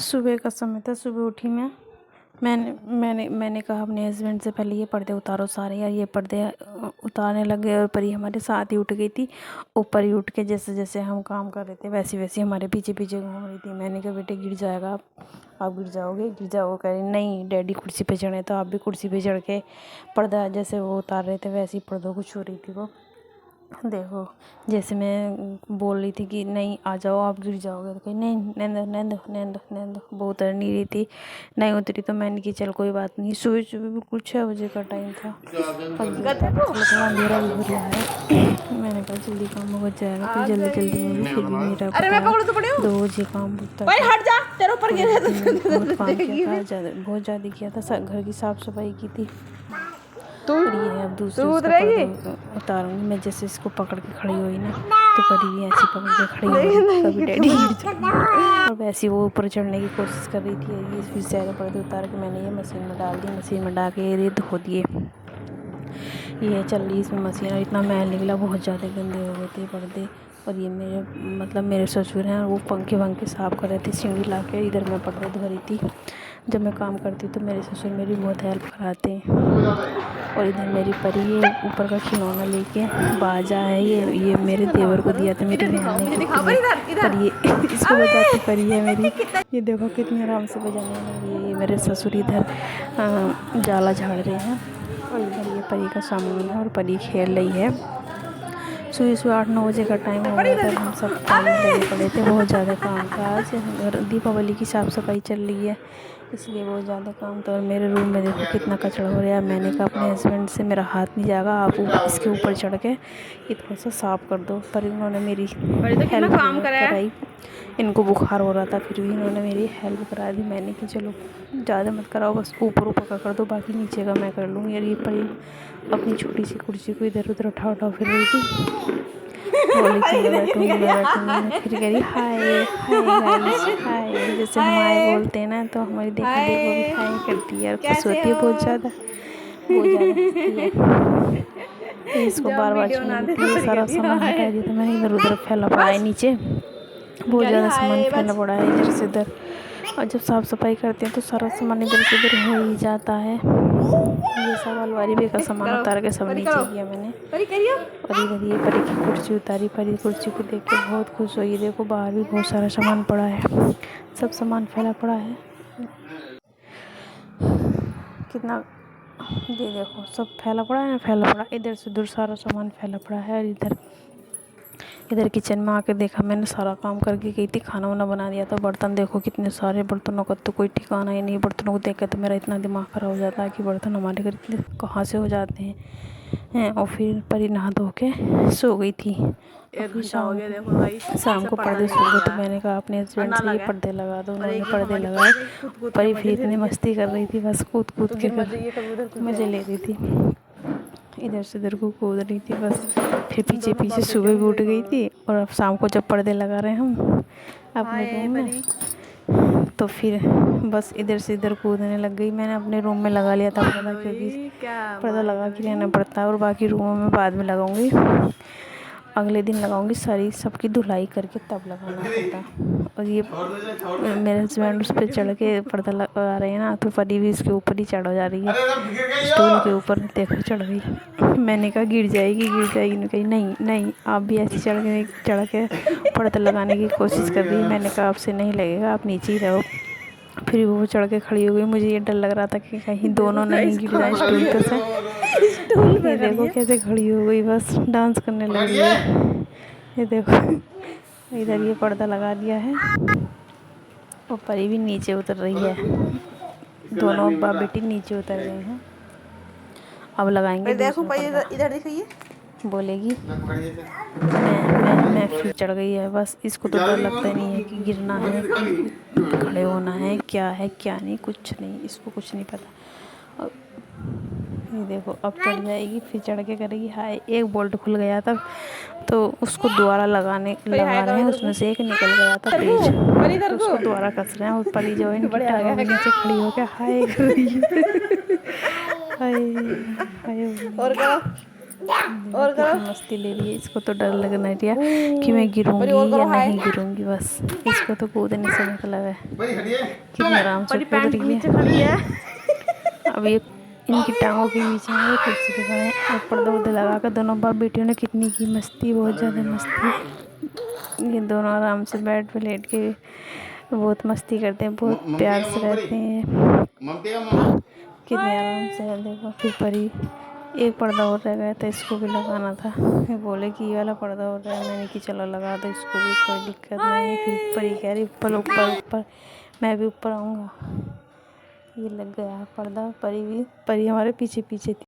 सुबह का समय था। सुबह उठी मैंने कहा अपने हस्बैंड से पहले ये पर्दे उतारो सारे यार। ये पर्दे उतारने लगे और परी हमारे साथ ही उठ गई थी। ऊपर ही उठ के जैसे जैसे हम काम कर रहे थे वैसे वैसे हमारे पीछे पीछे घूम रही थी। मैंने कहा बेटे गिर जाएगा आप गिर जाओगे कह रही नहीं डैडी कुर्सी पे चढ़े तो आप भी कुर्सी पे चढ़ के पर्दा जैसे वो उतार रहे थे वैसे ही पर्दों को छू रही थी वो। देखो जैसे मैं बोल रही थी कि नहीं आ जाओ आप गिर जाओगे तो कहीं नहीं नैन दो वो उतर नहीं रही थी। नहीं उतरी तो मैंने की चल कोई बात नहीं। सुबह सुबह बिल्कुल 6 बजे का टाइम था। थोड़ा अंधेरा भी हो रहा है। मैंने कहा जल्दी काम हो जाएगा फिर जल्दी जल्दी में भी फिर भी मेरा पता 2 बजे काम होता है। बहुत काम किया था बहुत ज़्यादा किया था। घर की साफ़ सफाई की थी। और ये है अब दूसरे उसका पर्दा उतारूंगी मैं। जैसे इसको पकड़ के खड़ी हुई ना तो परी भी ऐसी पकड़ के खड़ी हुई कभी डैडी गिर जाए और वैसे वो ऊपर चढ़ने की कोशिश कर रही थी। ये फिर सारे पर्दे उतार के मैंने ये मशीन में डाल दी। मशीन में डाल के ये धो दिए। ये चल रही इसमें मशीन और इतना मैल निकला बहुत ज़्यादा गंदे हो गए थे पर्दे। और ये मेरे ससुर हैं वो पंखे वंखे साफ़ कर रहे थे सीढ़ी ला के। इधर मैं पर्दे धो रही थी। जब मैं काम करती तो मेरे ससुर मेरी बहुत हेल्प कराते हैं। और इधर मेरी परी है ऊपर का खिलौना लेके बाजा है। ये मेरे देवर को दिया था मेरी बहन ने पर ये इसको बजाती परी है मेरी। ये देखो कितनी आराम से बजाने लगी है। ये मेरे ससुर इधर जाला झाड़ रहे हैं और इधर ये परी का सामान है और परी खेल रही है। सुबह सुबह 8-9 बजे का टाइम हो गया था। हम सब काम में लगे पड़े थे। बहुत ज़्यादा काम था। आज दीपावली की साफ़ सफाई चल रही है इसलिए बहुत ज़्यादा काम था। और मेरे रूम में देखो कितना कचरा हो रहा है। मैंने कहा अपने हस्बैंड से मेरा हाथ नहीं जाएगा आप इसके ऊपर चढ़ के ये थोड़ा सा साफ़ कर दो। पर इन्होंने मेरी हेल्प कराई। इनको बुखार हो रहा था फिर भी इन्होंने मेरी हेल्प करा दी। मैंने कि चलो ज़्यादा मत कराओ बस ऊपर ऊपर का कर दो बाकी नीचे का मैं कर लूँगी। और ये परी अपनी छोटी सी कुर्सी को इधर उधर उठा फिर रही थी। बोली कि मैं बैठूँगी फिर कह रही हाय हाय जैसे हम हाय बोलते हैं ना तो हमारी देखो भी हाय करती है और खुश होती है बहुत ज़्यादा हंसती है। इसको बार बार छूती सारा सामान हटा दिया तो मैंने इधर उधर फैला पड़ा है नीचे। बहुत ज़्यादा सामान फैला पड़ा है इधर से उधर। और जब साफ़ सफाई करते हैं तो सारा सामान इधर से उधर हो ही जाता है। ये सब अलमारी में का सामान उतार के सब नीचे किया मैंने। और इधर ये परी की कुर्सी उतारी। परी कुर्सी को देख के बहुत खुश हुई। देखो बाहर भी बहुत सारा सामान पड़ा है। सब सामान फैला पड़ा है कितना ये देखो सब फैला पड़ा है ना फैला पड़ा। इधर से उधर सारा सामान फैला पड़ा है। और इधर किचन में आके देखा मैंने सारा काम करके गई थी। खाना वाना बना दिया था। बर्तन देखो कितने सारे बर्तनों का तो कोई ठिकाना ही नहीं। बर्तनों को देख के तो मेरा इतना दिमाग ख़राब हो जाता है कि बर्तन हमारे घर इतने कहाँ से हो जाते हैं। और फिर परी नहा धो के सो गई थी। शाम को पर्दे सो गए तो मैंने कहा अपने हस्बैंड से ये पर्दे लगा दो। उन्होंने पर्दे लगाए। परी फिर इतनी मस्ती कर रही थी बस कूद के मज़े ले रही थी। इधर से उधर को कूद रही थी बस। फिर पीछे पीछे सुबह भी उठ गई थी। और अब शाम को जब पर्दे लगा रहे हैं हम अपने रूम में तो फिर बस इधर से इधर कूदने लग गई। मैंने अपने रूम में लगा लिया था पर्दा क्योंकि पर्दा लगा के रहना पड़ता है। और बाकी रूमों में बाद में लगाऊंगी अगले दिन लगाऊंगी सारी सबकी धुलाई करके तब लगाना पड़ता। और ये मेरे हस्बैंड उस पर चढ़ के पर्दा लगा रहे हैं ना तो परी भी इसके ऊपर ही चढ़ जा रही है स्टूल के ऊपर। देखो चढ़ गई। मैंने कहा गिर जाएगी नहीं कही नहीं आप भी ऐसे चढ़ के पर्दा लगाने की कोशिश कर रही। मैंने कहा आपसे नहीं लगेगा आप नीचे ही रहो। फिर वो चढ़ के खड़ी हो गई। मुझे ये डर लग रहा था कि कहीं दोनों नहीं गिर जाए स्टूल पे से। ये देखो कैसे खड़ी हो गई बस डांस करने लगी है। ये देखो इधर ये पर्दा लगा दिया है और परी भी नीचे उतर रही है। दोनों बाप बेटी नीचे उतर गए हैं। अब लगाएंगे देखो इधर दिखाइए बोलेगी मैं फिर चढ़ गई है बस। इसको तो डर लगता नहीं है कि गिरना है खड़े होना है क्या नहीं कुछ नहीं इसको कुछ नहीं पता। ये देखो अब चढ़ जाएगी फिर चढ़ के करेगी हाय। एक बोल्ट खुल गया था तो उसको दोबारा लगा रहे हैं। उसमें से एक निकल गया था पेज तो उसको दोबारा कस रहे हैं। और परी जो है नीचे खड़ी हो के हाय कर रही है हाय हाय। और करो। मस्ती ले रही है। इसको तो डर लग रही है कि मैं गिरूंगी या नहीं गिरूंगी, बस इसको तो कूदने से मतलब है। कितनी आराम से परी कूद पैंट के रही है। नीचे खड़ी है। अब ये इनकी टांगों के बीच में ये कुर्सी पे खड़े हैं और पर्दा वर्दा लगा कर दोनों बाप बेटियों ने कितनी की मस्ती, बहुत ज़्यादा मस्ती। ये दोनों आराम से बेड पे लेट के बहुत मस्ती करते हैं, बहुत प्यार से रहते हैं। कितने आराम से है देखो। फिर परी एक पर्दा और रह गया था, इसको भी लगाना था। फिर बोले कि ये वाला पर्दा और रहा है, मैंने कि चलो लगा दो इसको भी, कोई दिक्कत नहीं है। फिर परी कह रही ऊपर ऊपर ऊपर, मैं भी ऊपर आऊँगा। ये लग गया पर्दा। परी हमारे पीछे पीछे थी।